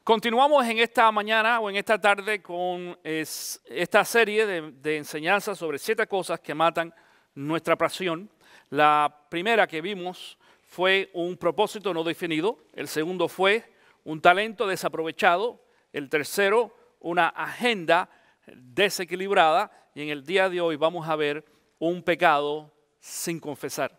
Continuamos en esta mañana o en esta tarde con esta serie de enseñanzas sobre 7 cosas que matan nuestra pasión. La primera que vimos fue un propósito no definido. El segundo fue un talento desaprovechado. El tercero, una agenda desequilibrada. Y en el día de hoy vamos a ver un pecado sin confesar.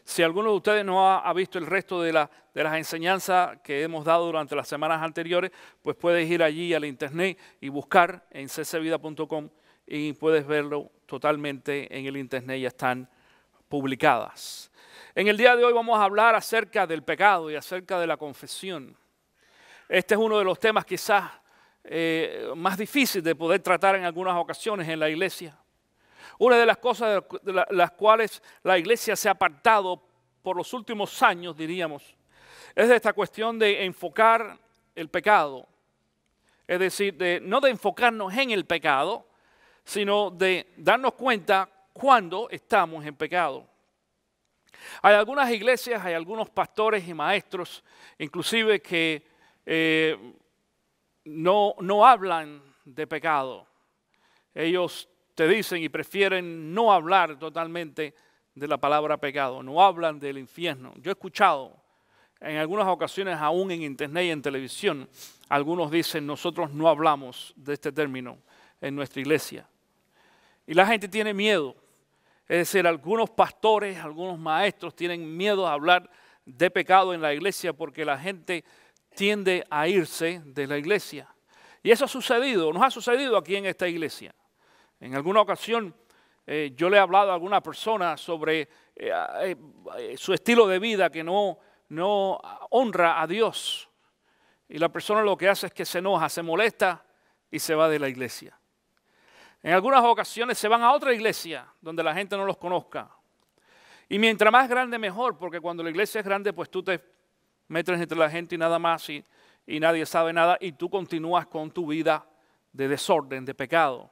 Si alguno de ustedes no ha visto el resto de las enseñanzas que hemos dado durante las semanas anteriores, pues puedes ir allí al internet y buscar en ccvida.com y puedes verlo totalmente en el internet, ya están publicadas. En el día de hoy vamos a hablar acerca del pecado y acerca de la confesión. Este es uno de los temas quizás más difíciles de poder tratar en algunas ocasiones en la iglesia. Una de las cosas de las cuales la iglesia se ha apartado por los últimos años, diríamos, es de esta cuestión de enfocar el pecado. Es decir, no de enfocarnos en el pecado, sino de darnos cuenta cuando estamos en pecado. Hay algunas iglesias, hay algunos pastores y maestros, inclusive que no hablan de pecado. Ellos te dicen y prefieren no hablar totalmente de la palabra pecado, no hablan del infierno. Yo he escuchado en algunas ocasiones, aún en internet y en televisión, algunos dicen, nosotros no hablamos de este término en nuestra iglesia. Y la gente tiene miedo. Es decir, algunos pastores, algunos maestros tienen miedo a hablar de pecado en la iglesia porque la gente tiende a irse de la iglesia. Y eso ha sucedido, nos ha sucedido aquí en esta iglesia. En alguna ocasión yo le he hablado a alguna persona sobre su estilo de vida que no honra a Dios. Y la persona lo que hace es que se enoja, se molesta y se va de la iglesia. En algunas ocasiones se van a otra iglesia donde la gente no los conozca. Y mientras más grande mejor, porque cuando la iglesia es grande pues tú te metes entre la gente y nada más y nadie sabe nada y tú continúas con tu vida de desorden, de pecado.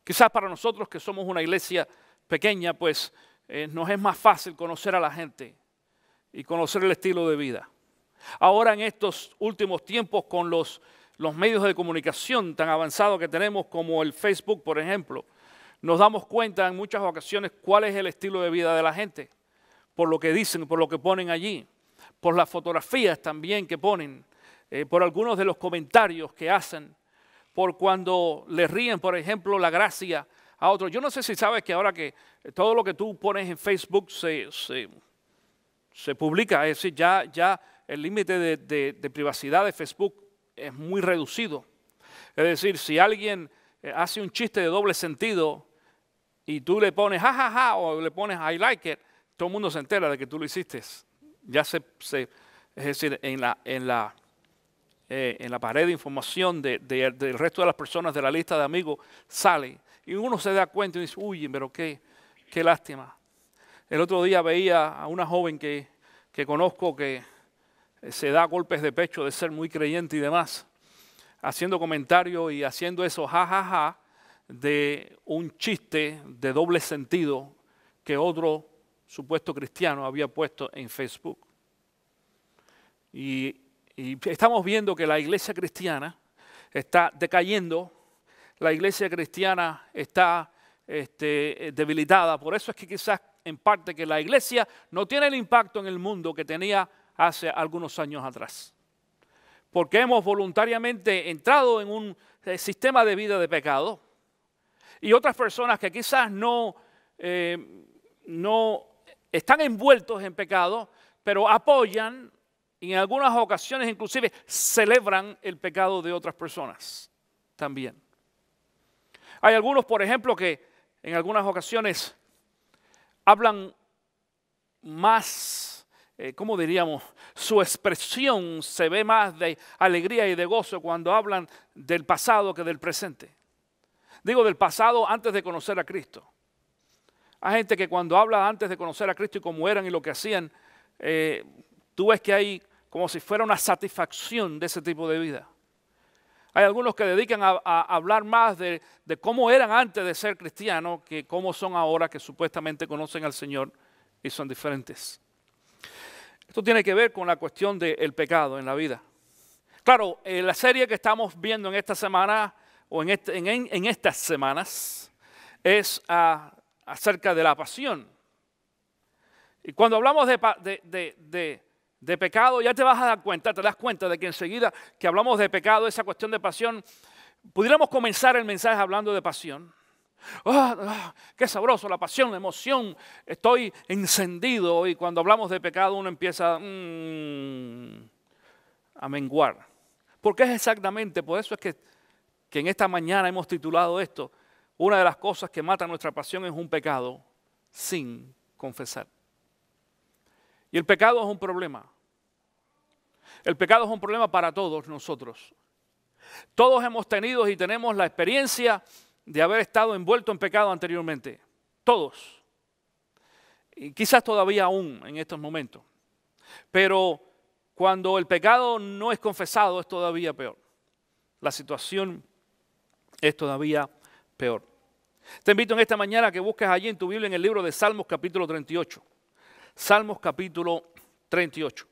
Quizás para nosotros que somos una iglesia pequeña, pues nos es más fácil conocer a la gente y conocer el estilo de vida. Ahora en estos últimos tiempos con los medios de comunicación tan avanzados que tenemos como el Facebook, por ejemplo, nos damos cuenta en muchas ocasiones cuál es el estilo de vida de la gente, por lo que dicen, por lo que ponen allí, por las fotografías también que ponen, por algunos de los comentarios que hacen, por cuando le ríen, por ejemplo, la gracia a otros. Yo no sé si sabes que ahora que todo lo que tú pones en Facebook se publica, es decir, ya el límite de privacidad de Facebook es muy reducido. Es decir, si alguien hace un chiste de doble sentido y tú le pones jajaja o le pones I like it, todo el mundo se entera de que tú lo hiciste. Ya es decir, en la pared de información del resto de las personas de la lista de amigos sale y uno se da cuenta y dice, uy, pero qué lástima. El otro día veía a una joven que conozco que se da golpes de pecho de ser muy creyente y demás, haciendo comentarios y haciendo eso jajaja de un chiste de doble sentido que otro supuesto cristiano había puesto en Facebook. Y estamos viendo que la iglesia cristiana está decayendo, la iglesia cristiana está debilitada. Por eso es que quizás en parte que la iglesia no tiene el impacto en el mundo que tenía hace algunos años atrás. Porque hemos voluntariamente entrado en un sistema de vida de pecado. Y otras personas que quizás no están envueltos en pecado, pero apoyan y en algunas ocasiones inclusive celebran el pecado de otras personas también. Hay algunos, por ejemplo, que en algunas ocasiones hablan más, ¿cómo diríamos? Su expresión se ve más de alegría y de gozo cuando hablan del pasado que del presente. Digo del pasado antes de conocer a Cristo. Hay gente que cuando habla antes de conocer a Cristo y cómo eran y lo que hacían, tú ves que hay como si fuera una satisfacción de ese tipo de vida. Hay algunos que dedican a hablar más de cómo eran antes de ser cristianos que cómo son ahora que supuestamente conocen al Señor y son diferentes. Esto tiene que ver con la cuestión del pecado en la vida. Claro, la serie que estamos viendo en esta semana, o en estas semanas, es acerca de la pasión. Y cuando hablamos de pecado, ya te vas a dar cuenta, te das cuenta de que enseguida que hablamos de pecado, esa cuestión de pasión, pudiéramos comenzar el mensaje hablando de pasión. Qué sabroso, la pasión, la emoción, estoy encendido. Y cuando hablamos de pecado uno empieza a menguar. Porque es exactamente, por eso es que en esta mañana hemos titulado esto, una de las cosas que mata nuestra pasión es un pecado sin confesar. Y el pecado es un problema. El pecado es un problema para todos nosotros. Todos hemos tenido y tenemos la experiencia de haber estado envuelto en pecado anteriormente. Todos. Y quizás todavía aún en estos momentos. Pero cuando el pecado no es confesado es todavía peor. La situación es todavía peor. Te invito en esta mañana a que busques allí en tu Biblia en el libro de Salmos capítulo 38. Salmos capítulo 38.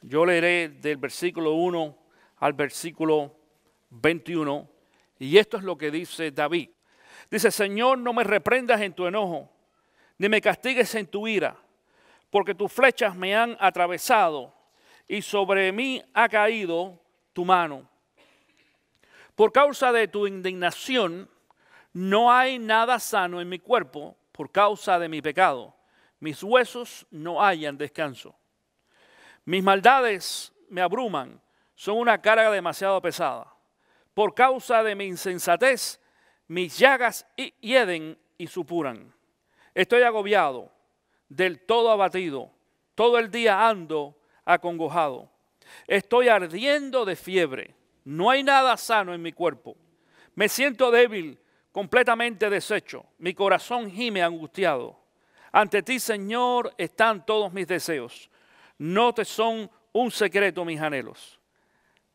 Yo leeré del versículo 1 al versículo 21. Y esto es lo que dice David. Dice: Señor, no me reprendas en tu enojo, ni me castigues en tu ira, porque tus flechas me han atravesado y sobre mí ha caído tu mano. Por causa de tu indignación no hay nada sano en mi cuerpo, por causa de mi pecado. Mis huesos no hallan descanso. Mis maldades me abruman, son una carga demasiado pesada. Por causa de mi insensatez, mis llagas hieden y supuran. Estoy agobiado, del todo abatido, todo el día ando acongojado. Estoy ardiendo de fiebre, no hay nada sano en mi cuerpo. Me siento débil, completamente deshecho, mi corazón gime angustiado. Ante ti, Señor, están todos mis deseos, no te son un secreto mis anhelos.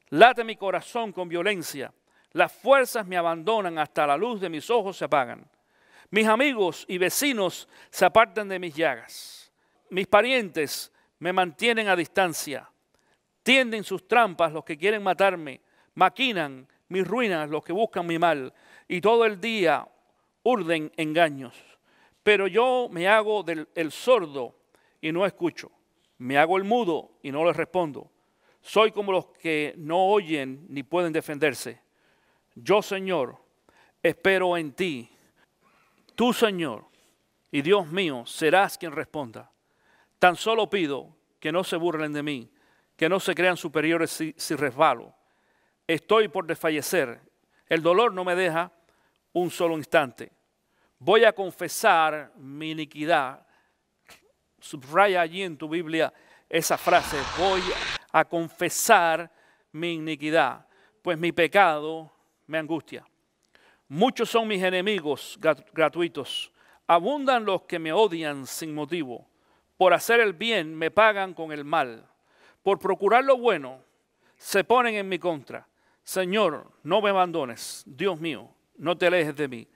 Late mi corazón con violencia, las fuerzas me abandonan, hasta la luz de mis ojos se apagan. Mis amigos y vecinos se apartan de mis llagas. Mis parientes me mantienen a distancia. Tienden sus trampas los que quieren matarme, maquinan mis ruinas los que buscan mi mal, y todo el día urden engaños. Pero yo me hago el sordo y no escucho, me hago el mudo y no les respondo. Soy como los que no oyen ni pueden defenderse. Yo, Señor, espero en ti. Tú, Señor, y Dios mío, serás quien responda. Tan solo pido que no se burlen de mí, que no se crean superiores si resbalo. Estoy por desfallecer. El dolor no me deja un solo instante. Voy a confesar mi iniquidad. Subraya allí en tu Biblia esa frase: voy a confesar mi iniquidad, pues mi pecado me angustia. Muchos son mis enemigos gratuitos, abundan los que me odian sin motivo. Por hacer el bien me pagan con el mal, por procurar lo bueno se ponen en mi contra. Señor, no me abandones, Dios mío, no te alejes de mí.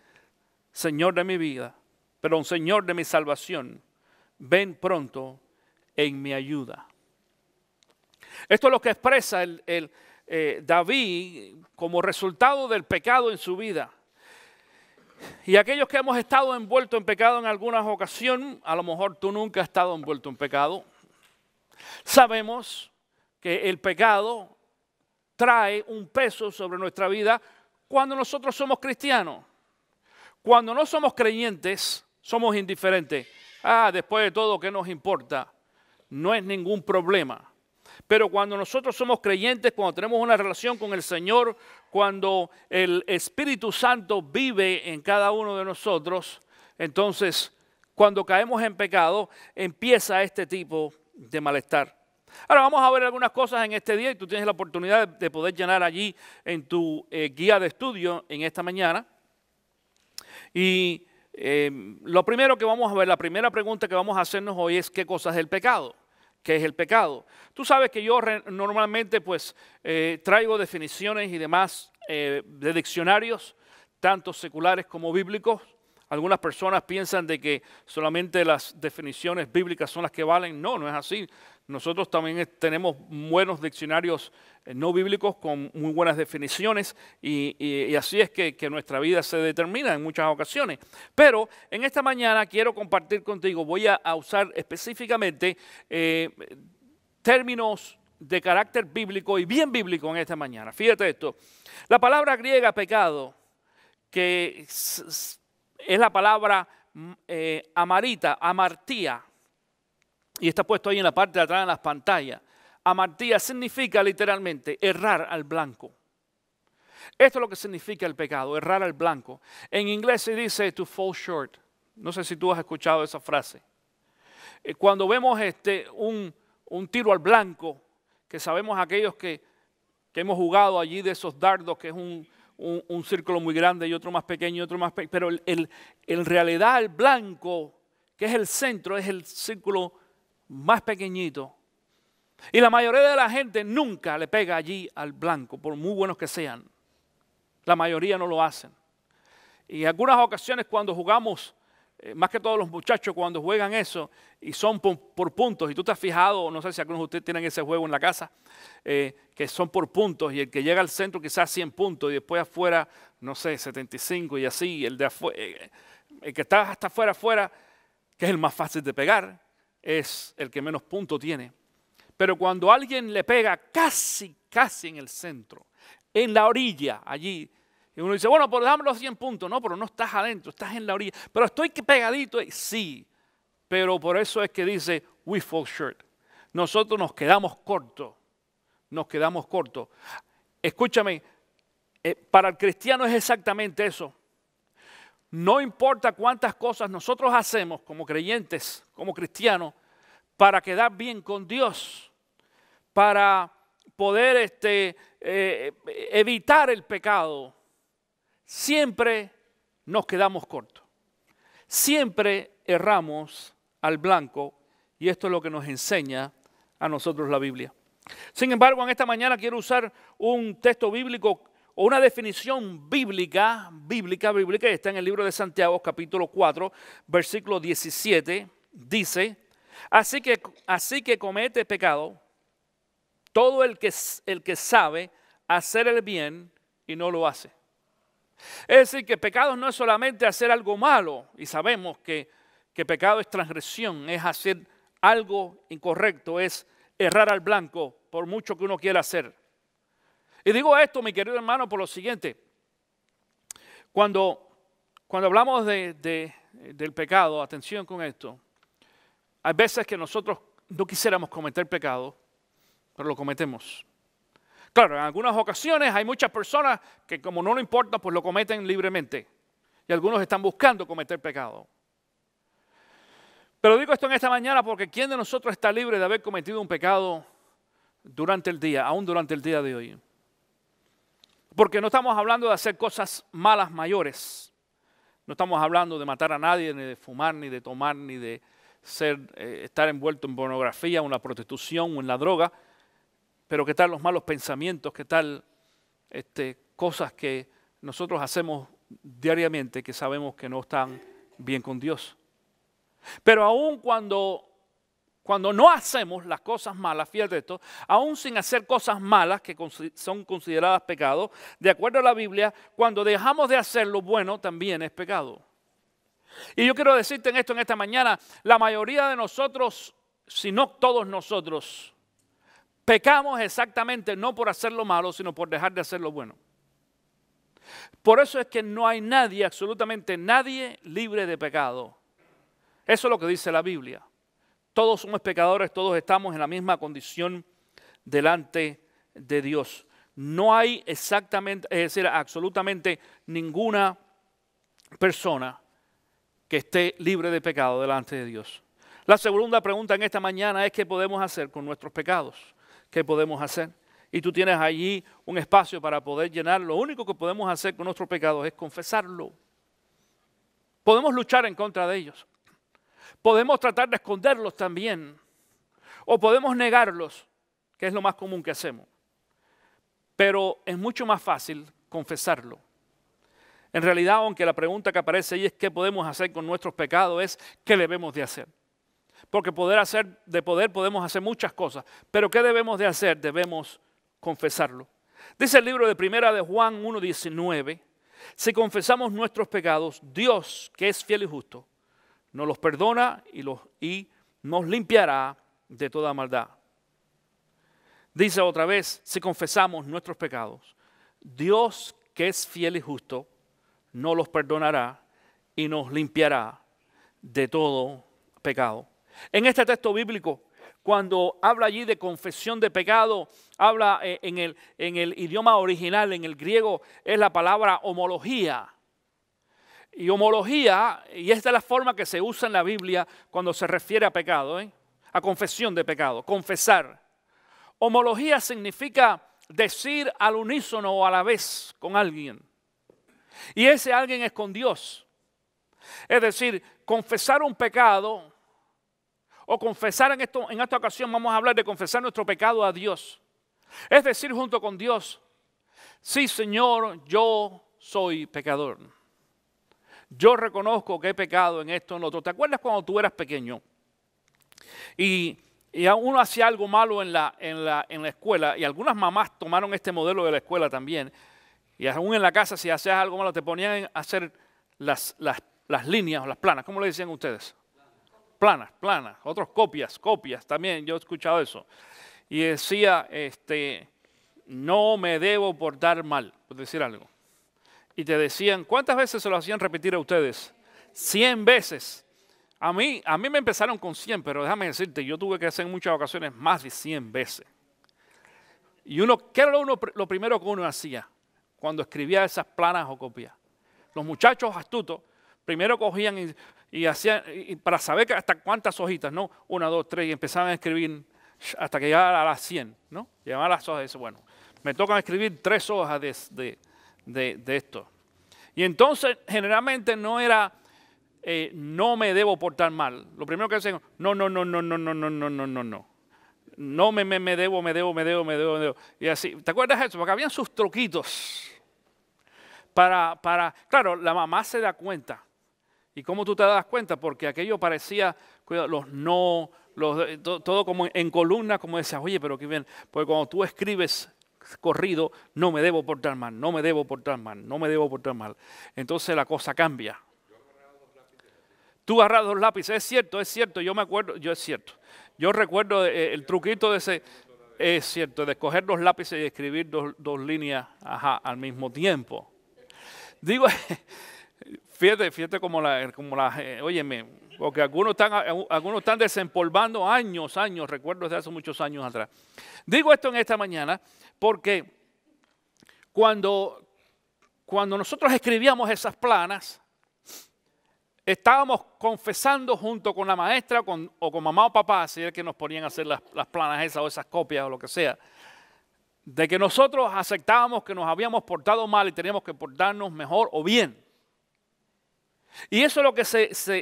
Señor de mi vida, perdón, Señor de mi salvación, ven pronto en mi ayuda. Esto es lo que expresa David como resultado del pecado en su vida. Y aquellos que hemos estado envueltos en pecado en algunas ocasiones, a lo mejor tú nunca has estado envuelto en pecado, sabemos que el pecado trae un peso sobre nuestra vida cuando nosotros somos cristianos. Cuando no somos creyentes, somos indiferentes. Después de todo, ¿qué nos importa? No es ningún problema. Pero cuando nosotros somos creyentes, cuando tenemos una relación con el Señor, cuando el Espíritu Santo vive en cada uno de nosotros, entonces cuando caemos en pecado, empieza este tipo de malestar. Ahora vamos a ver algunas cosas en este día y tú tienes la oportunidad de poder llenar allí en tu guía de estudio en esta mañana. Y lo primero que vamos a ver, la primera pregunta que vamos a hacernos hoy es: ¿qué cosa es el pecado? ¿Qué es el pecado? Tú sabes que yo normalmente pues traigo definiciones y demás de diccionarios, tanto seculares como bíblicos. Algunas personas piensan de que solamente las definiciones bíblicas son las que valen. No, no es así. Nosotros también tenemos buenos diccionarios no bíblicos con muy buenas definiciones y así es que nuestra vida se determina en muchas ocasiones. Pero en esta mañana quiero compartir contigo, voy a usar específicamente términos de carácter bíblico y bien bíblico en esta mañana. Fíjate esto, la palabra griega pecado, que es la palabra amartía, y está puesto ahí en la parte de atrás de las pantallas. Amartía significa literalmente errar al blanco. Esto es lo que significa el pecado, errar al blanco. En inglés se dice to fall short. No sé si tú has escuchado esa frase. Cuando vemos un tiro al blanco, que sabemos aquellos que hemos jugado allí de esos dardos, que es un círculo muy grande y otro más pequeño y otro más pequeño, pero en realidad el blanco, que es el centro, es el círculo más pequeñito. Y la mayoría de la gente nunca le pega allí al blanco, por muy buenos que sean. La mayoría no lo hacen. Y en algunas ocasiones cuando jugamos, más que todos los muchachos cuando juegan eso, y son por puntos, y tú te has fijado, no sé si algunos de ustedes tienen ese juego en la casa, que son por puntos, y el que llega al centro quizás 100 puntos, y después afuera, no sé, 75 y así, y el que está hasta afuera, que es el más fácil de pegar, es el que menos puntos tiene. Pero cuando alguien le pega casi en el centro, en la orilla, allí, y uno dice, bueno, pues dame los 100 puntos. No, pero no estás adentro, estás en la orilla. Pero estoy pegadito. Sí, pero por eso es que dice, we fall short. Nosotros nos quedamos cortos. Nos quedamos cortos. Escúchame, para el cristiano es exactamente eso. No importa cuántas cosas nosotros hacemos como creyentes, como cristianos, para quedar bien con Dios, para poder evitar el pecado, siempre nos quedamos cortos. Siempre erramos al blanco y esto es lo que nos enseña a nosotros la Biblia. Sin embargo, en esta mañana quiero usar un texto bíblico o una definición bíblica, que está en el libro de Santiago, capítulo 4, versículo 17, dice, así que comete pecado todo el que sabe hacer el bien y no lo hace. Es decir, que pecado no es solamente hacer algo malo, y sabemos que pecado es transgresión, es hacer algo incorrecto, es errar al blanco por mucho que uno quiera hacer. Y digo esto, mi querido hermano, por lo siguiente. Cuando hablamos del pecado, atención con esto, hay veces que nosotros no quisiéramos cometer pecado, pero lo cometemos. Claro, en algunas ocasiones hay muchas personas que como no le importa, pues lo cometen libremente. Y algunos están buscando cometer pecado. Pero digo esto en esta mañana porque ¿quién de nosotros está libre de haber cometido un pecado durante el día, aún durante el día de hoy? Porque no estamos hablando de hacer cosas malas mayores. No estamos hablando de matar a nadie, ni de fumar, ni de tomar, ni de estar envuelto en pornografía, o en la prostitución, o en la droga. Pero ¿qué tal los malos pensamientos? ¿Qué tal cosas que nosotros hacemos diariamente que sabemos que no están bien con Dios? Pero aún cuando no hacemos las cosas malas, fíjate esto, aún sin hacer cosas malas que son consideradas pecados, de acuerdo a la Biblia, cuando dejamos de hacer lo bueno también es pecado. Y yo quiero decirte en esto en esta mañana, la mayoría de nosotros, si no todos nosotros, pecamos exactamente no por hacer lo malo, sino por dejar de hacer lo bueno. Por eso es que no hay nadie, absolutamente nadie, libre de pecado. Eso es lo que dice la Biblia. Todos somos pecadores, todos estamos en la misma condición delante de Dios. No hay exactamente, es decir, absolutamente ninguna persona que esté libre de pecado delante de Dios. La segunda pregunta en esta mañana es ¿qué podemos hacer con nuestros pecados? ¿Qué podemos hacer? Y tú tienes allí un espacio para poder llenar. Lo único que podemos hacer con nuestros pecados es confesarlo. Podemos luchar en contra de ellos. Podemos tratar de esconderlos también. O podemos negarlos, que es lo más común que hacemos. Pero es mucho más fácil confesarlo. En realidad, aunque la pregunta que aparece ahí es qué podemos hacer con nuestros pecados, es qué debemos de hacer. Porque de poder podemos hacer muchas cosas, pero ¿qué debemos de hacer? Debemos confesarlo. Dice el libro de Primera de Juan 1:19, si confesamos nuestros pecados, Dios, que es fiel y justo, nos los perdona y nos limpiará de toda maldad. Dice otra vez, si confesamos nuestros pecados, Dios, que es fiel y justo, nos los perdonará y nos limpiará de todo pecado. En este texto bíblico, cuando habla allí de confesión de pecado, habla en el idioma original, en el griego, es la palabra homología. Y homología, y esta es la forma que se usa en la Biblia cuando se refiere a pecado, a confesión de pecado, confesar. Homología significa decir al unísono o a la vez con alguien. Y ese alguien es con Dios. Es decir, confesar un pecado, o confesar en esta ocasión vamos a hablar de confesar nuestro pecado a Dios. Es decir, junto con Dios, sí, Señor, yo soy pecador. Yo reconozco que he pecado en esto, en lo otro. ¿Te acuerdas cuando tú eras pequeño? Y uno hacía algo malo en la escuela, y algunas mamás tomaron este modelo de la escuela también, y aún en la casa si hacías algo malo te ponían a hacer las líneas o las planas. ¿Cómo le decían ustedes? Planas, otros copias también, yo he escuchado eso. Y decía, no me debo portar mal, por decir algo. Y te decían, ¿cuántas veces se lo hacían repetir a ustedes? 100 veces. A mí me empezaron con 100, pero déjame decirte, yo tuve que hacer en muchas ocasiones más de 100 veces. Y ¿qué era lo primero que uno hacía cuando escribía esas planas o copias? Los muchachos astutos primero cogían y hacían, y para saber hasta cuántas hojitas, ¿no? 1, 2, 3, y empezaban a escribir hasta que llegara a las 100, ¿no? Llegaban a las hojas y bueno, me tocan escribir 3 hojas de esto. Y entonces, generalmente no era, no me debo portar mal. Lo primero que hacen, no. No me debo. Y así, ¿te acuerdas de eso? Porque habían sus truquitos claro, la mamá se da cuenta. ¿Y cómo tú te das cuenta? Porque aquello parecía, cuidado, todo como en columna, como decías, oye, pero qué bien. Porque cuando tú escribes corrido, no me debo portar mal. Entonces la cosa cambia. Tú agarras 2 lápices, es cierto, yo me acuerdo, Yo recuerdo el truquito de ese, es cierto, de coger 2 lápices y escribir dos líneas al mismo tiempo. Digo, fíjate como óyeme, porque algunos están desempolvando años, recuerdo desde hace muchos años atrás. Digo esto en esta mañana porque cuando nosotros escribíamos esas planas, estábamos confesando junto con la maestra o con mamá o papá, si es que nos ponían a hacer las planas esas o esas copias o lo que sea, de que nosotros aceptábamos que nos habíamos portado mal y teníamos que portarnos mejor o bien. Y eso es lo que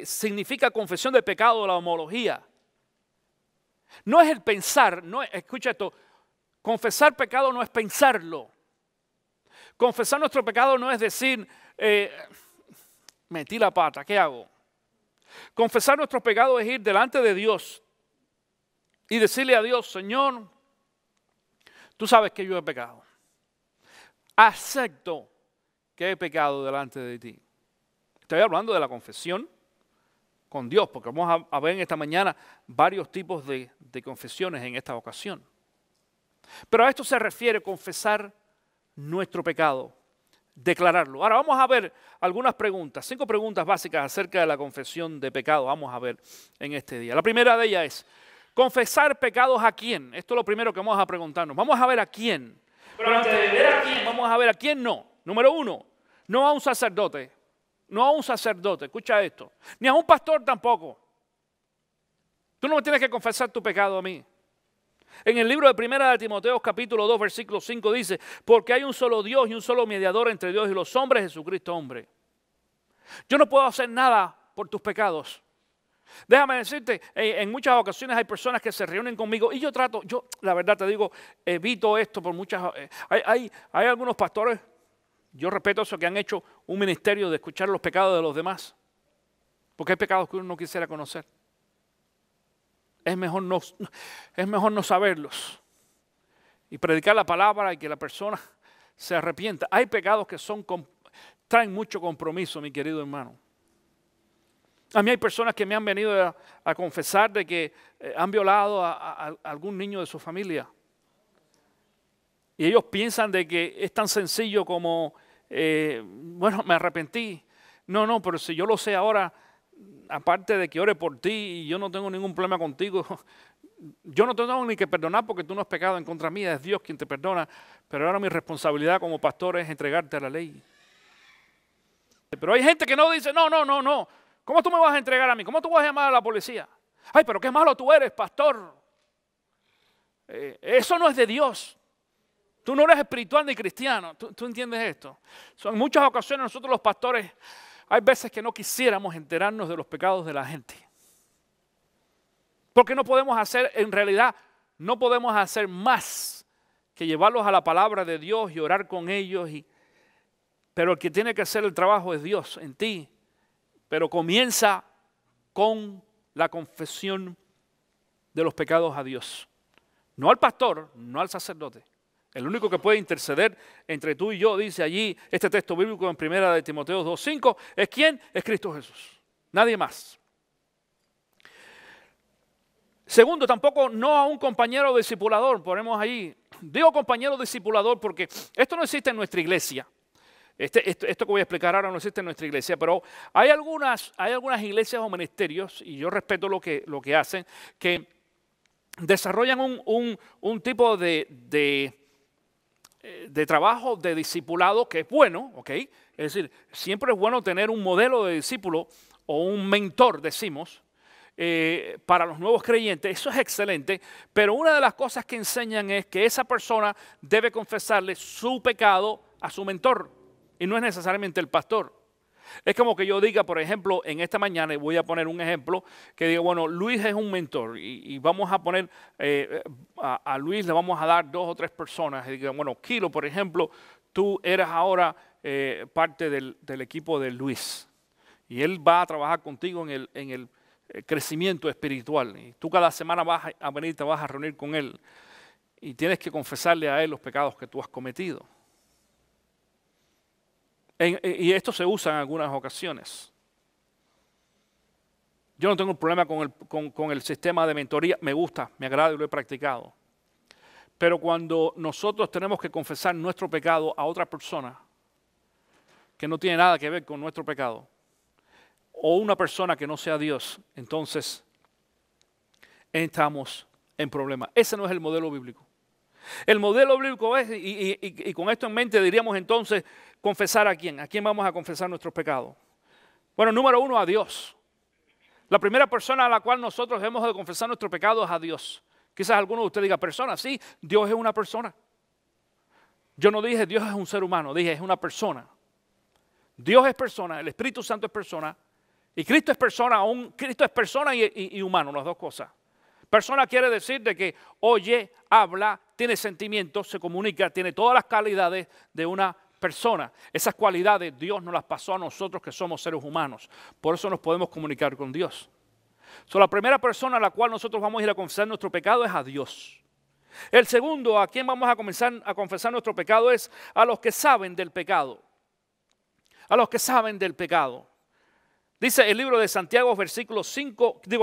significa confesión de pecado, la homología. No es el pensar, escucha esto, confesar pecado no es pensarlo. Confesar nuestro pecado no es decir, metí la pata, ¿qué hago? Confesar nuestro pecado es ir delante de Dios y decirle a Dios, Señor, tú sabes que yo he pecado. Acepto que he pecado delante de ti. Estoy hablando de la confesión con Dios, porque vamos a ver en esta mañana varios tipos de confesiones en esta ocasión. Pero a esto se refiere confesar nuestro pecado, declararlo. Ahora vamos a ver algunas preguntas, 5 preguntas básicas acerca de la confesión de pecado. Vamos a ver en este día. La primera de ellas es, ¿confesar pecados a quién? Esto es lo primero que vamos a preguntarnos. Vamos a ver a quién. Pero antes de ver a quién, vamos a ver a quién no. Número 1, no a un sacerdote. No a un sacerdote, escucha esto. Ni a un pastor tampoco. Tú no me tienes que confesar tu pecado a mí. En el libro de 1 de Timoteo, capítulo 2, versículo 5 dice, porque hay un solo Dios y un solo mediador entre Dios y los hombres, Jesucristo hombre. Yo no puedo hacer nada por tus pecados. Déjame decirte, en muchas ocasiones hay personas que se reúnen conmigo y yo la verdad te digo, evito esto por muchas... Hay algunos pastores, Yo respeto a esos que han hecho un ministerio de escuchar los pecados de los demás, porque hay pecados que uno no quisiera conocer. Es mejor no saberlos y predicar la palabra y que la persona se arrepienta. Hay pecados que traen mucho compromiso, mi querido hermano. A mí hay personas que me han venido a confesar de que han violado a algún niño de su familia. Y ellos piensan de que es tan sencillo como, bueno, me arrepentí. No, pero si yo lo sé ahora, aparte de que ore por ti y yo no tengo ningún problema contigo, yo no te tengo ni que perdonar porque tú no has pecado en contra mía, es Dios quien te perdona. Pero ahora mi responsabilidad como pastor es entregarte a la ley. Pero hay gente que no dice, no. ¿Cómo tú me vas a entregar a mí? ¿Cómo tú vas a llamar a la policía? Ay, pero qué malo tú eres, pastor. Eso no es de Dios. Tú no eres espiritual ni cristiano. ¿Tú entiendes esto? En muchas ocasiones nosotros los pastores, hay veces que no quisiéramos enterarnos de los pecados de la gente. Porque no podemos hacer, en realidad, no podemos hacer más que llevarlos a la palabra de Dios y orar con ellos. Pero el que tiene que hacer el trabajo es Dios en ti. Pero comienza con la confesión de los pecados a Dios. No al pastor, no al sacerdote. El único que puede interceder entre tú y yo, dice allí este texto bíblico en 1 de Timoteo 2:5, ¿es quién? Es Cristo Jesús. Nadie más. Segundo, tampoco no a un compañero discipulador, ponemos ahí. Digo compañero discipulador porque esto no existe en nuestra iglesia. Esto que voy a explicar ahora no existe en nuestra iglesia, pero hay algunas iglesias o ministerios, y yo respeto lo que hacen, que desarrollan un tipo de trabajo de discipulado que es bueno, ¿ok? Es decir, siempre es bueno tener un modelo de discípulo o un mentor, decimos, para los nuevos creyentes. Eso es excelente, pero una de las cosas que enseñan es que esa persona debe confesarle su pecado a su mentor. Y no es necesariamente el pastor. Es como que yo diga, por ejemplo, en esta mañana, y voy a poner un ejemplo, que diga, bueno, Luis es un mentor y vamos a poner, a Luis le vamos a dar 2 o 3 personas. Y diga, bueno, Kilo, por ejemplo, tú eres ahora parte del equipo de Luis. Y él va a trabajar contigo en el crecimiento espiritual. Y tú cada semana vas a venir, te vas a reunir con él. Y tienes que confesarle a él los pecados que tú has cometido. Y esto se usa en algunas ocasiones. Yo no tengo un problema con el sistema de mentoría. Me gusta, me agrada y lo he practicado. Pero cuando nosotros tenemos que confesar nuestro pecado a otra persona que no tiene nada que ver con nuestro pecado, o una persona que no sea Dios, entonces estamos en problema. Ese no es el modelo bíblico. El modelo bíblico es, y con esto en mente diríamos entonces, confesar a quién. ¿A quién vamos a confesar nuestros pecados? Bueno, número 1, a Dios. La primera persona a la cual nosotros debemos de confesar nuestro pecado es a Dios. Quizás alguno de ustedes diga, persona, sí, Dios es una persona. Yo no dije Dios es un ser humano, dije es una persona. Dios es persona, el Espíritu Santo es persona, y Cristo es persona, Cristo es persona y humano, las dos cosas. Persona quiere decir de que oye, habla, tiene sentimientos, se comunica, tiene todas las cualidades de una persona. Esas cualidades Dios nos las pasó a nosotros que somos seres humanos. Por eso nos podemos comunicar con Dios. La primera persona a la cual nosotros vamos a ir a confesar nuestro pecado es a Dios. El segundo, a quien vamos a comenzar a confesar nuestro pecado es a los que saben del pecado. A los que saben del pecado. Dice el libro de Santiago,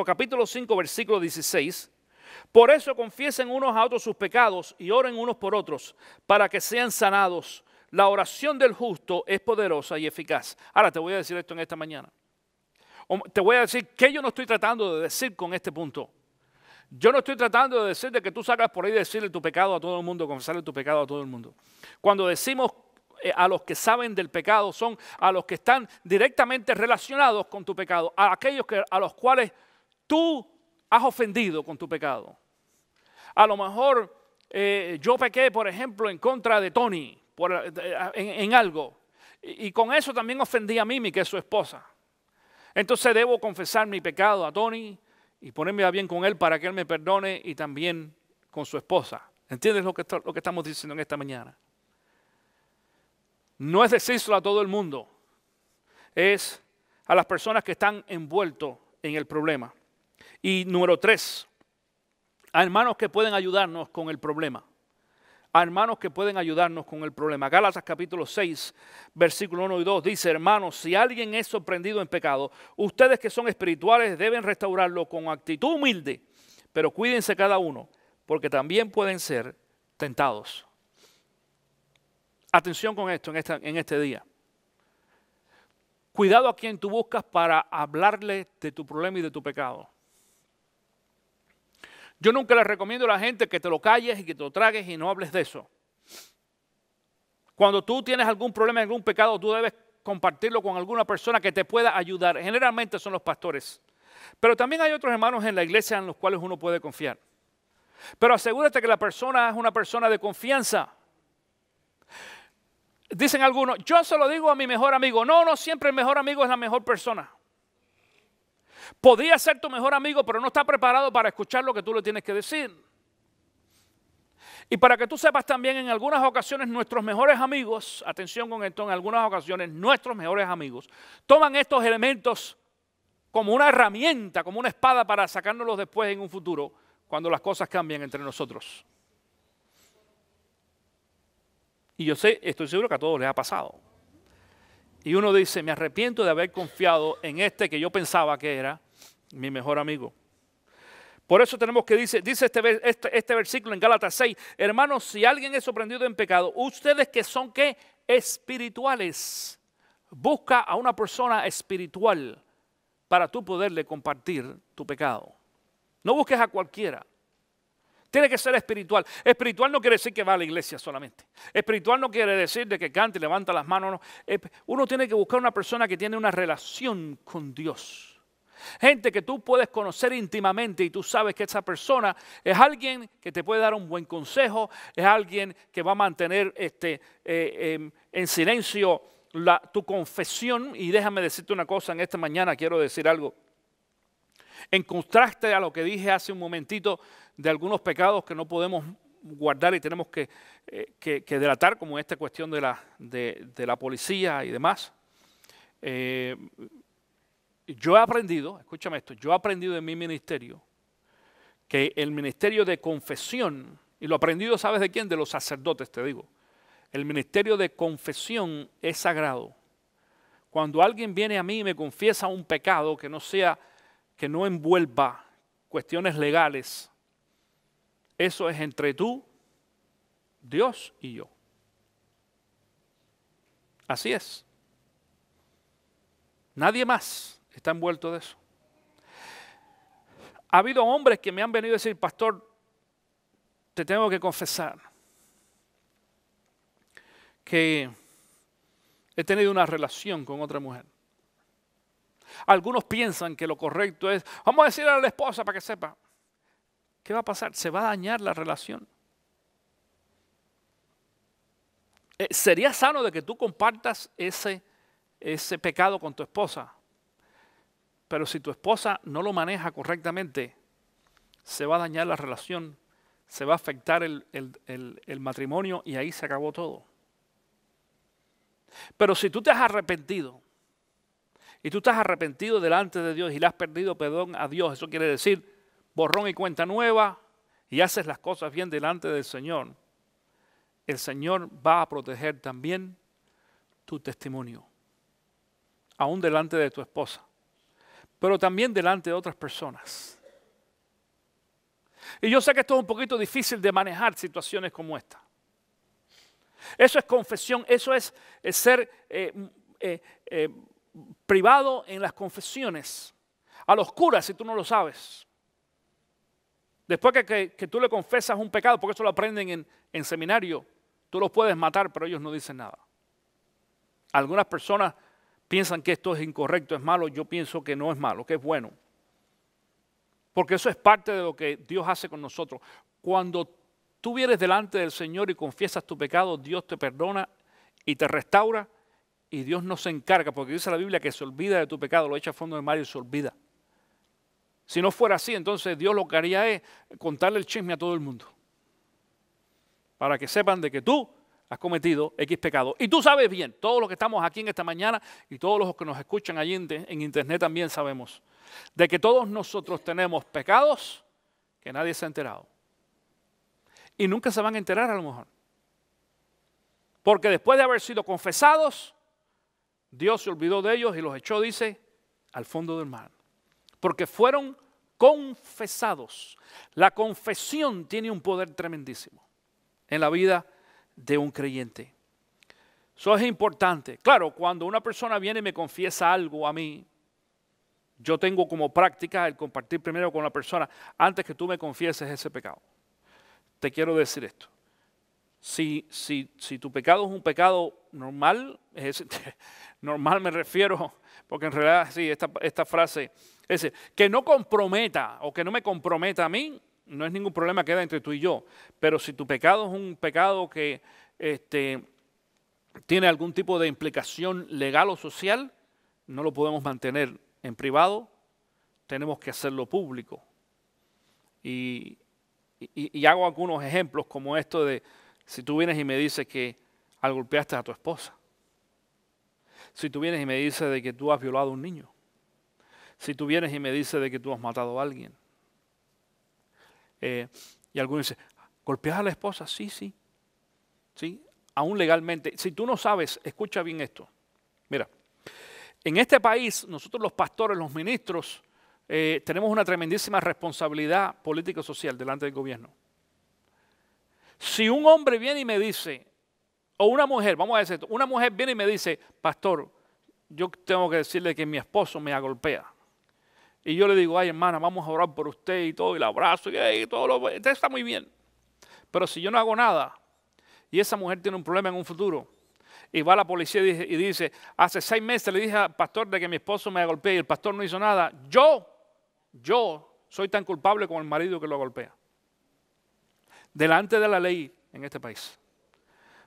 capítulo 5, versículo 16. Por eso confiesen unos a otros sus pecados y oren unos por otros para que sean sanados. La oración del justo es poderosa y eficaz. Ahora te voy a decir esto en esta mañana. Te voy a decir que yo no estoy tratando de decir con este punto. Yo no estoy tratando de decir de que tú salgas por ahí y decirle tu pecado a todo el mundo, confesarle tu pecado a todo el mundo. Cuando decimos a los que saben del pecado, son a los que están directamente relacionados con tu pecado, a aquellos a los cuales tú has ofendido con tu pecado. A lo mejor yo pequé, por ejemplo, en contra de Tony en algo, y con eso también ofendí a Mimi, que es su esposa. Entonces debo confesar mi pecado a Tony y ponerme a bien con él para que él me perdone, y también con su esposa. ¿Entiendes lo que estamos diciendo en esta mañana? no es decírselo a todo el mundo, es a las personas que están envueltos en el problema. Y número 3, a hermanos que pueden ayudarnos con el problema. A hermanos que pueden ayudarnos con el problema. Gálatas capítulo 6, versículo 1 y 2 dice: hermanos, si alguien es sorprendido en pecado, ustedes que son espirituales deben restaurarlo con actitud humilde, pero cuídense cada uno, porque también pueden ser tentados. Atención con esto en este día. Cuidado a quien tú buscas para hablarle de tu problema y de tu pecado. Yo nunca les recomiendo a la gente que te lo calles y que te lo tragues y no hables de eso. Cuando tú tienes algún problema, algún pecado, tú debes compartirlo con alguna persona que te pueda ayudar. Generalmente son los pastores. Pero también hay otros hermanos en la iglesia en los cuales uno puede confiar. Pero asegúrate que la persona es una persona de confianza. Dicen algunos, yo se lo digo a mi mejor amigo. No, no siempre el mejor amigo es la mejor persona. Podría ser tu mejor amigo, pero no está preparado para escuchar lo que tú le tienes que decir. Y para que tú sepas también, en algunas ocasiones nuestros mejores amigos, atención con esto, en algunas ocasiones nuestros mejores amigos toman estos elementos como una herramienta, como una espada para sacárnoslos después en un futuro, cuando las cosas cambian entre nosotros. Y yo sé, estoy seguro que a todos les ha pasado. Y uno dice, me arrepiento de haber confiado en este que yo pensaba que era mi mejor amigo. Por eso tenemos que dice este versículo en Gálatas 6, hermanos, si alguien es sorprendido en pecado, ustedes que son ¿qué? Espirituales. Busca a una persona espiritual para tú poderle compartir tu pecado. No busques a cualquiera. Tiene que ser espiritual. Espiritual no quiere decir que va a la iglesia solamente. Espiritual no quiere decir de que cante y levanta las manos. No. Uno tiene que buscar una persona que tiene una relación con Dios. Gente que tú puedes conocer íntimamente y tú sabes que esa persona es alguien que te puede dar un buen consejo, es alguien que va a mantener en silencio tu confesión. Y déjame decirte una cosa, en esta mañana quiero decir algo. En contraste a lo que dije hace un momentito de algunos pecados que no podemos guardar y tenemos que delatar, como esta cuestión de la policía y demás. Yo he aprendido, escúchame esto, yo he aprendido en mi ministerio que el ministerio de confesión, y lo he aprendido, ¿sabes de quién? De los sacerdotes, te digo. El ministerio de confesión es sagrado. Cuando alguien viene a mí y me confiesa un pecado que no envuelva cuestiones legales, eso es entre tú, Dios y yo. Así es. Nadie más está envuelto de eso. Ha habido hombres que me han venido a decir, pastor, te tengo que confesar que he tenido una relación con otra mujer. Algunos piensan que lo correcto es, vamos a decirle a la esposa para que sepa. ¿Qué va a pasar? Se va a dañar la relación. ¿Sería sano de que tú compartas ese pecado con tu esposa? Pero si tu esposa no lo maneja correctamente, se va a dañar la relación, se va a afectar el matrimonio y ahí se acabó todo. Pero si tú te has arrepentido, y tú estás arrepentido delante de Dios y le has perdido perdón a Dios, eso quiere decir borrón y cuenta nueva, y haces las cosas bien delante del Señor, el Señor va a proteger también tu testimonio, aún delante de tu esposa, pero también delante de otras personas. Y yo sé que esto es un poquito difícil de manejar situaciones como esta. Eso es confesión, eso es ser privado en las confesiones, a los curas si tú no lo sabes. Después que tú le confesas un pecado, porque eso lo aprenden en seminario, tú los puedes matar, pero ellos no dicen nada. Algunas personas piensan que esto es incorrecto, es malo. Yo pienso que no es malo, que es bueno. Porque eso es parte de lo que Dios hace con nosotros. Cuando tú vienes delante del Señor y confiesas tu pecado, Dios te perdona y te restaura. Y Dios no se encarga, porque dice la Biblia que se olvida de tu pecado, lo echa a fondo del mar y se olvida. Si no fuera así, entonces Dios lo que haría es contarle el chisme a todo el mundo. Para que sepan de que tú has cometido X pecado. Y tú sabes bien, todos los que estamos aquí en esta mañana y todos los que nos escuchan allí en internet también sabemos de que todos nosotros tenemos pecados que nadie se ha enterado. Y nunca se van a enterar a lo mejor. Porque después de haber sido confesados, Dios se olvidó de ellos y los echó, dice, al fondo del mar. Porque fueron confesados. La confesión tiene un poder tremendísimo en la vida de un creyente. Eso es importante. Claro, cuando una persona viene y me confiesa algo a mí, yo tengo como práctica el compartir primero con la persona antes que tú me confieses ese pecado. Te quiero decir esto. Si tu pecado es un pecado normal, normal me refiero, porque en realidad sí, esta frase, que no comprometa o que no me comprometa a mí, no es ningún problema, queda entre tú y yo. Pero si tu pecado es un pecado que tiene algún tipo de implicación legal o social, no lo podemos mantener en privado, tenemos que hacerlo público. Y hago algunos ejemplos como esto de, si tú vienes y me dices que golpeaste a tu esposa. Si tú vienes y me dices de que tú has violado a un niño. Si tú vienes y me dices de que tú has matado a alguien. Y algunos dicen, ¿golpeas a la esposa? Sí, sí. Sí, aún legalmente. Si tú no sabes, escucha bien esto. Mira, en este país, nosotros los pastores, los ministros, tenemos una tremendísima responsabilidad política y social delante del gobierno. Si un hombre viene y me dice, o una mujer, vamos a decir esto, una mujer viene y me dice, pastor, yo tengo que decirle que mi esposo me golpea. Y yo le digo, ay hermana, vamos a orar por usted y todo, y la abrazo, y todo, usted está muy bien. Pero si yo no hago nada, y esa mujer tiene un problema en un futuro, y va a la policía y dice, hace 6 meses le dije al pastor de que mi esposo me golpea y el pastor no hizo nada, yo soy tan culpable como el marido que lo golpea. Delante de la ley en este país.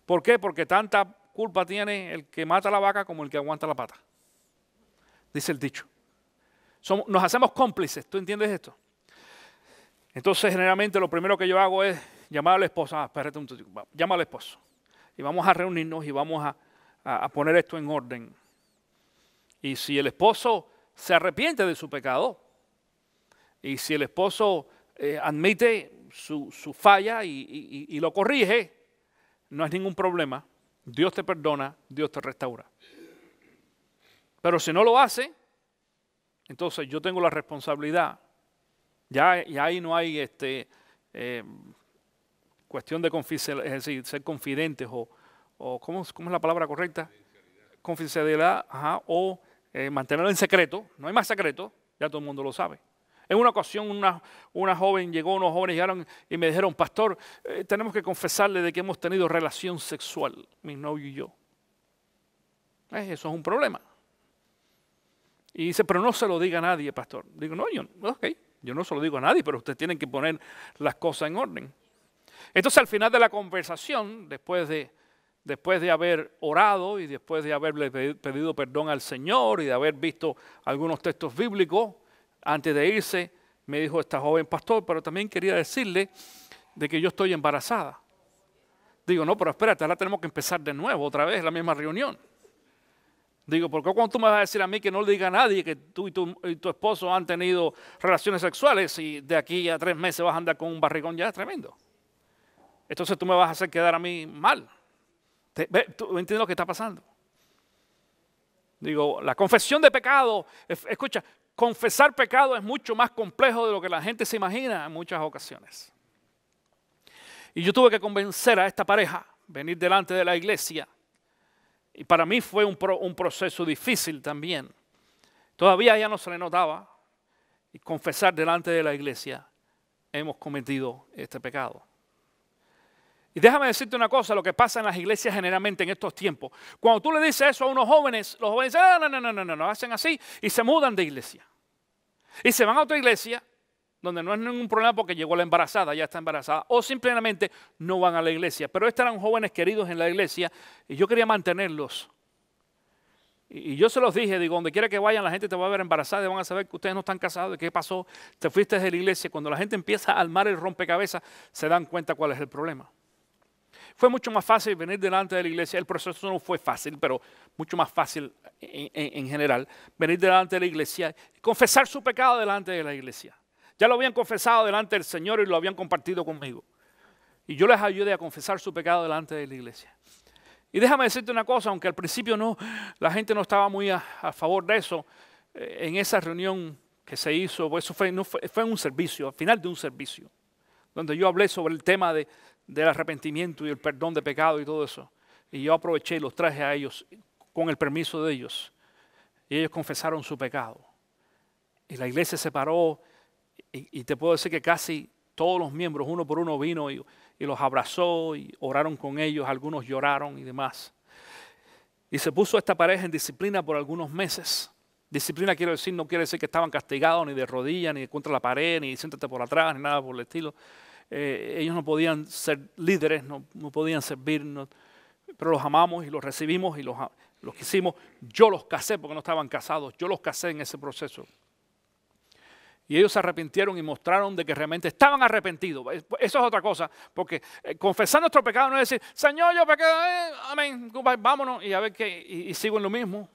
¿Por qué? Porque tanta culpa tiene el que mata la vaca como el que aguanta la pata. Dice el dicho. Nos hacemos cómplices, ¿tú entiendes esto? Entonces, generalmente lo primero que yo hago es llamar a la esposa. Espérate un momento, llama al esposo. Y vamos a reunirnos y vamos a poner esto en orden. Y si el esposo se arrepiente de su pecado, y si el esposo admite su falla y lo corrige, no es ningún problema. Dios te perdona, Dios te restaura. Pero si no lo hace, entonces yo tengo la responsabilidad. Ya ahí no hay cuestión de confidencialidad, es decir, ser confidentes o ¿cómo es la palabra correcta? Confidencialidad, o mantenerlo en secreto. No hay más secreto, ya todo el mundo lo sabe. En una ocasión unos jóvenes llegaron y me dijeron, pastor, tenemos que confesarle de que hemos tenido relación sexual, mi novio y yo. Eso es un problema. Y dice, pero no se lo diga a nadie, pastor. Digo, no, yo no se lo digo a nadie, pero ustedes tienen que poner las cosas en orden. Entonces al final de la conversación, después de haber orado y después de haberle pedido perdón al Señor y de haber visto algunos textos bíblicos, antes de irse, me dijo esta joven, pastor, pero también quería decirle de que yo estoy embarazada. Digo, no, pero espérate, ahora tenemos que empezar de nuevo, otra vez, la misma reunión. Digo, ¿por qué cuando tú me vas a decir a mí que no le diga a nadie que tú y tu esposo han tenido relaciones sexuales y de aquí a 3 meses vas a andar con un barrigón? Ya es tremendo. Entonces tú me vas a hacer quedar a mí mal. ¿Tú entiendes lo que está pasando? Digo, la confesión de pecado, escucha, confesar pecado es mucho más complejo de lo que la gente se imagina en muchas ocasiones. Y yo tuve que convencer a esta pareja, venir delante de la iglesia. Y para mí fue un proceso difícil también. Todavía ya no se le notaba. Y confesar delante de la iglesia, hemos cometido este pecado. Y déjame decirte una cosa, lo que pasa en las iglesias generalmente en estos tiempos. Cuando tú le dices eso a unos jóvenes, los jóvenes dicen, no, hacen así y se mudan de iglesia. Y se van a otra iglesia donde no es ningún problema porque llegó la embarazada, ya está embarazada, o simplemente no van a la iglesia. Pero estos eran jóvenes queridos en la iglesia y yo quería mantenerlos. Y yo se los dije, digo, donde quiera que vayan la gente te va a ver embarazada y van a saber que ustedes no están casados, ¿qué pasó? Te fuiste de la iglesia. Cuando la gente empieza a armar el rompecabezas, se dan cuenta cuál es el problema. Fue mucho más fácil venir delante de la iglesia. El proceso no fue fácil, pero mucho más fácil en general. Venir delante de la iglesia y confesar su pecado delante de la iglesia. Ya lo habían confesado delante del Señor y lo habían compartido conmigo. Y yo les ayudé a confesar su pecado delante de la iglesia. Y déjame decirte una cosa, aunque al principio la gente no estaba muy a favor de eso, en esa reunión que se hizo, pues eso fue un servicio, al final de un servicio, donde yo hablé sobre el tema del arrepentimiento y el perdón de pecado y todo eso. Y yo aproveché y los traje a ellos con el permiso de ellos. Y ellos confesaron su pecado. Y la iglesia se paró y te puedo decir que casi todos los miembros, uno por uno, vino y los abrazó y oraron con ellos, algunos lloraron y demás. Y se puso esta pareja en disciplina por algunos meses. Disciplina no quiere decir que estaban castigados ni de rodillas, ni contra la pared, ni siéntate por atrás, ni nada por el estilo. Ellos no podían ser líderes, no podían servir, pero los amamos y los recibimos y los quisimos. Yo los casé porque no estaban casados, yo los casé en ese proceso. Y ellos se arrepintieron y mostraron de que realmente estaban arrepentidos. Eso es otra cosa, porque confesar nuestro pecado no es decir, Señor, yo pequé, amén, vámonos y a ver qué, y sigo en lo mismo.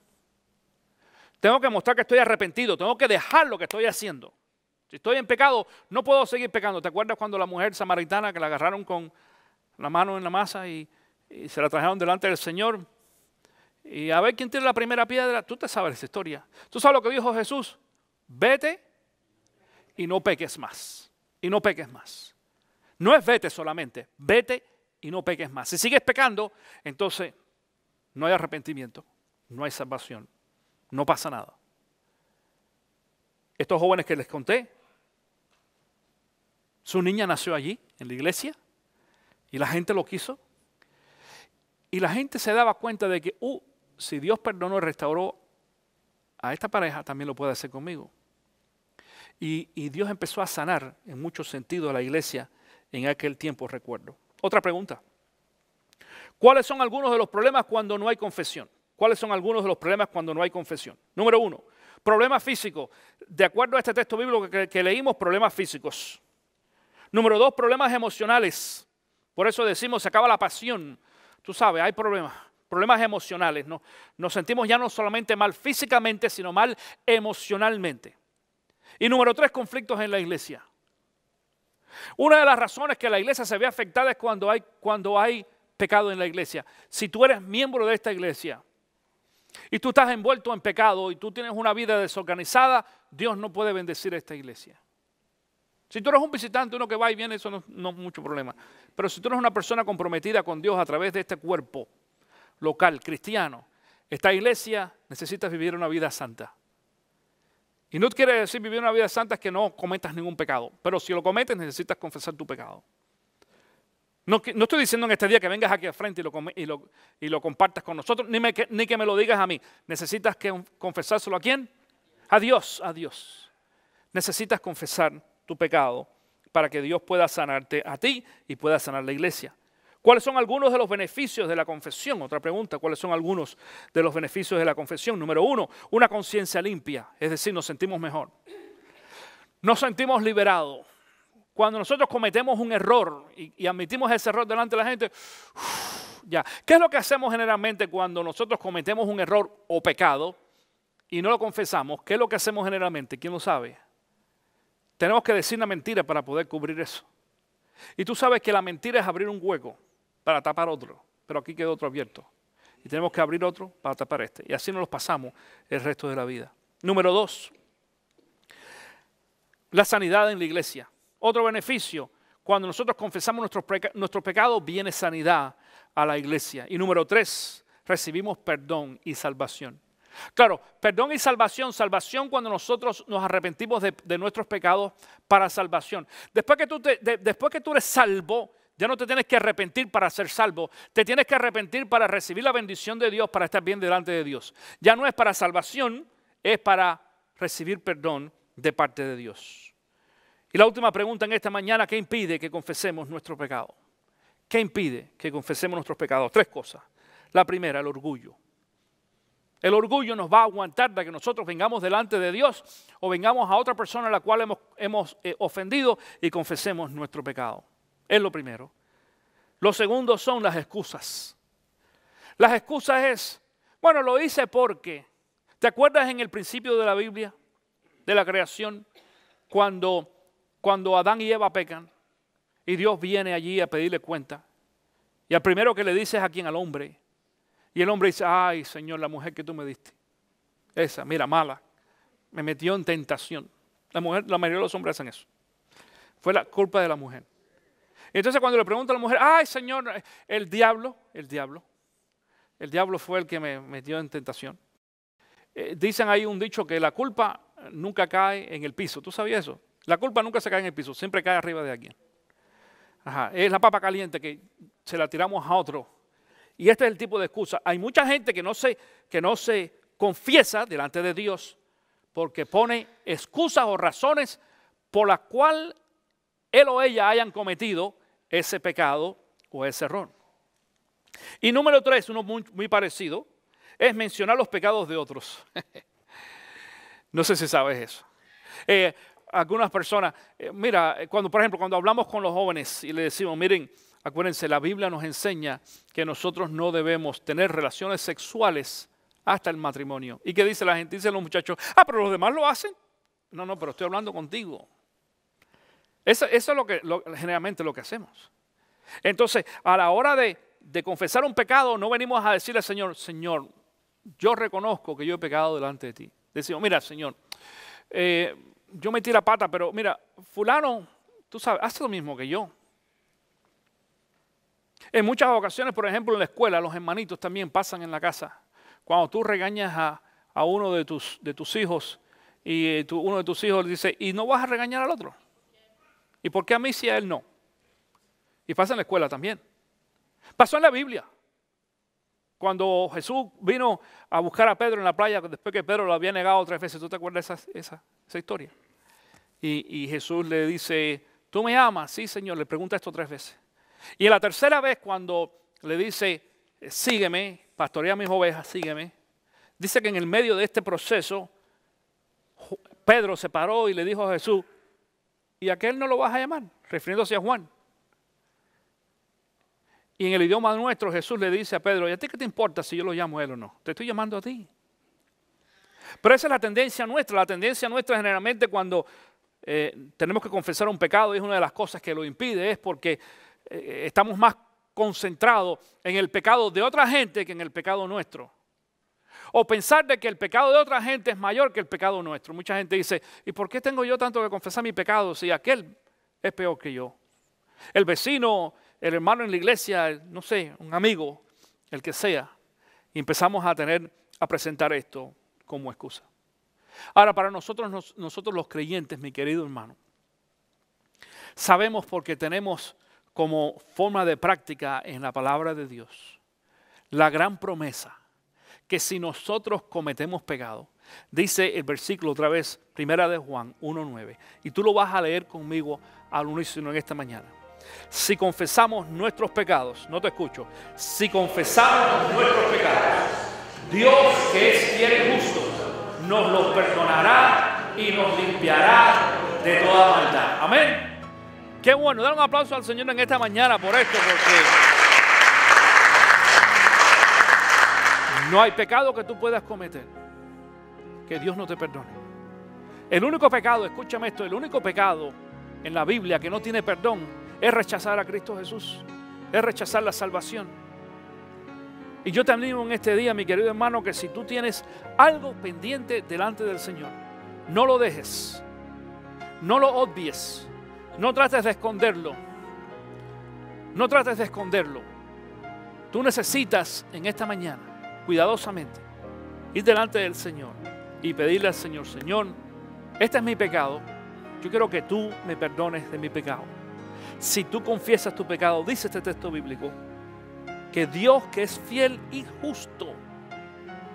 Tengo que mostrar que estoy arrepentido, tengo que dejar lo que estoy haciendo. Si estoy en pecado, no puedo seguir pecando. ¿Te acuerdas cuando la mujer samaritana que la agarraron con la mano en la masa y se la trajeron delante del Señor? Y a ver quién tiene la primera piedra. Tú te sabes esa historia. ¿Tú sabes lo que dijo Jesús? Vete y no peques más. Y no peques más. No es vete solamente, vete y no peques más. Si sigues pecando, entonces no hay arrepentimiento, no hay salvación, no pasa nada. Estos jóvenes que les conté, su niña nació allí, en la iglesia, y la gente lo quiso. Y la gente se daba cuenta de que, si Dios perdonó y restauró a esta pareja, también lo puede hacer conmigo. Y Dios empezó a sanar en muchos sentidos a la iglesia en aquel tiempo, recuerdo. Otra pregunta. ¿Cuáles son algunos de los problemas cuando no hay confesión? ¿Cuáles son algunos de los problemas cuando no hay confesión? Número 1, problemas físicos. De acuerdo a este texto bíblico que leímos, problemas físicos. Número 2, problemas emocionales. Por eso decimos, se acaba la pasión. Tú sabes, hay problemas emocionales. Nos sentimos ya no solamente mal físicamente, sino mal emocionalmente. Y número 3, conflictos en la iglesia. Una de las razones que la iglesia se ve afectada es cuando hay pecado en la iglesia. Si tú eres miembro de esta iglesia y tú estás envuelto en pecado y tú tienes una vida desorganizada, Dios no puede bendecir a esta iglesia. Si tú eres un visitante, uno que va y viene, eso no es mucho problema. Pero si tú eres una persona comprometida con Dios a través de este cuerpo local, cristiano, esta iglesia necesita vivir una vida santa. Y no quiere decir vivir una vida santa es que no cometas ningún pecado. Pero si lo cometes, necesitas confesar tu pecado. No estoy diciendo en este día que vengas aquí al frente y lo compartas con nosotros, ni que me lo digas a mí. ¿Necesitas confesárselo a quién? A Dios, a Dios. Necesitas confesar tu pecado para que Dios pueda sanarte a ti y pueda sanar la iglesia. ¿Cuáles son algunos de los beneficios de la confesión? Otra pregunta, ¿cuáles son algunos de los beneficios de la confesión? Número 1, una conciencia limpia, es decir, nos sentimos mejor. Nos sentimos liberados. Cuando nosotros cometemos un error y admitimos ese error delante de la gente, ya. ¿Qué es lo que hacemos generalmente cuando nosotros cometemos un error o pecado y no lo confesamos? ¿Qué es lo que hacemos generalmente? ¿Quién lo sabe? Tenemos que decir una mentira para poder cubrir eso. Y tú sabes que la mentira es abrir un hueco para tapar otro, pero aquí quedó otro abierto. Y tenemos que abrir otro para tapar este. Y así nos los pasamos el resto de la vida. Número 2, la sanidad en la iglesia. Otro beneficio, cuando nosotros confesamos nuestros pecados, viene sanidad a la iglesia. Y número 3, recibimos perdón y salvación. Claro, perdón y salvación cuando nosotros nos arrepentimos de nuestros pecados para salvación. Después que tú eres salvo, ya no te tienes que arrepentir para ser salvo, te tienes que arrepentir para recibir la bendición de Dios, para estar bien delante de Dios. Ya no es para salvación, es para recibir perdón de parte de Dios. Y la última pregunta en esta mañana, ¿qué impide que confesemos nuestro pecado? ¿Qué impide que confesemos nuestros pecados? 3 cosas. La primera, el orgullo. El orgullo nos va a aguantar de que nosotros vengamos delante de Dios o vengamos a otra persona a la cual hemos ofendido y confesemos nuestro pecado. Es lo primero. Lo segundo son las excusas. Las excusas es, bueno, lo hice porque. ¿Te acuerdas en el principio de la Biblia, de la creación, cuando Adán y Eva pecan y Dios viene allí a pedirle cuenta? Y al primero que le dice es a quien, al hombre. Y el hombre dice, ay Señor, la mujer que tú me diste, esa, mira, mala, me metió en tentación. La mayoría de los hombres hacen eso. Fue la culpa de la mujer. Entonces cuando le pregunta a la mujer, ay Señor, el diablo fue el que me metió en tentación. Dicen ahí un dicho que la culpa nunca cae en el piso. ¿Tú sabías eso? La culpa nunca se cae en el piso, siempre cae arriba de alguien. Ajá, es la papa caliente que se la tiramos a otro. Y este es el tipo de excusa. Hay mucha gente que no se confiesa delante de Dios porque pone excusas o razones por las cuales él o ella hayan cometido ese pecado o ese error. Y número 3, uno muy parecido, es mencionar los pecados de otros. No sé si sabes eso. Algunas personas, mira, por ejemplo, cuando hablamos con los jóvenes y le decimos, miren, acuérdense, la Biblia nos enseña que nosotros no debemos tener relaciones sexuales hasta el matrimonio. ¿Y qué dice la gente? Dicen los muchachos, pero los demás lo hacen. No, pero estoy hablando contigo. Eso es generalmente lo que hacemos. Entonces, a la hora de confesar un pecado, no venimos a decirle al Señor, Señor, yo reconozco que yo he pecado delante de ti. Decimos, mira, Señor, yo metí la pata, pero mira, fulano, tú sabes, hace lo mismo que yo. En muchas ocasiones, por ejemplo, en la escuela, los hermanitos también pasan en la casa. Cuando tú regañas a uno de tus hijos y uno de tus hijos le dice, ¿y no vas a regañar al otro? ¿Y por qué a mí sí a él no? Y pasa en la escuela también. Pasó en la Biblia. Cuando Jesús vino a buscar a Pedro en la playa, después que Pedro lo había negado 3 veces, ¿tú te acuerdas de esa historia? Y Jesús le dice, ¿tú me amas? Sí, Señor, le pregunta esto 3 veces. Y en la tercera vez cuando le dice, sígueme, pastorea mis ovejas, sígueme. Dice que en el medio de este proceso, Pedro se paró y le dijo a Jesús, ¿y a aquel no lo vas a llamar? Refiriéndose a Juan. Y en el idioma nuestro Jesús le dice a Pedro, ¿y a ti qué te importa si yo lo llamo a él o no? Te estoy llamando a ti. Pero esa es la tendencia nuestra. La tendencia nuestra generalmente cuando tenemos que confesar un pecado, y es una de las cosas que lo impide, es porque estamos más concentrados en el pecado de otra gente que en el pecado nuestro. O pensar de que el pecado de otra gente es mayor que el pecado nuestro. Mucha gente dice, ¿y por qué tengo yo tanto que confesar mi pecado si aquel es peor que yo? El vecino, el hermano en la iglesia, no sé, un amigo, el que sea. Y empezamos a presentar esto como excusa. Ahora, para nosotros los creyentes, mi querido hermano, sabemos porque tenemos como forma de práctica en la palabra de Dios la gran promesa que si nosotros cometemos pecado, dice el versículo otra vez, 1 de Juan 1:9, y tú lo vas a leer conmigo al unísono en esta mañana. Si confesamos nuestros pecados, no te escucho, si confesamos nuestros pecados, Dios que es fiel y justo, nos los perdonará y nos limpiará de toda maldad. Amén. Qué bueno, dar un aplauso al Señor en esta mañana por esto, porque no hay pecado que tú puedas cometer que Dios no te perdone. El único pecado, escúchame esto, el único pecado en la Biblia que no tiene perdón es rechazar a Cristo Jesús, es rechazar la salvación. Y yo te animo en este día, mi querido hermano, que si tú tienes algo pendiente delante del Señor, no lo dejes, no lo obvies, no trates de esconderlo, no trates de esconderlo. Tú necesitas en esta mañana, cuidadosamente, ir delante del Señor y pedirle al Señor, Señor, este es mi pecado, yo quiero que tú me perdones de mi pecado. Si tú confiesas tu pecado, dice este texto bíblico, que Dios que es fiel y justo.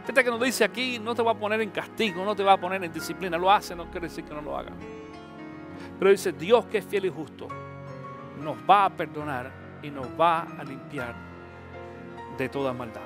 Fíjate que nos dice aquí, no te va a poner en castigo, no te va a poner en disciplina. Lo hace, no quiere decir que no lo haga. Pero dice, Dios que es fiel y justo, nos va a perdonar y nos va a limpiar de toda maldad.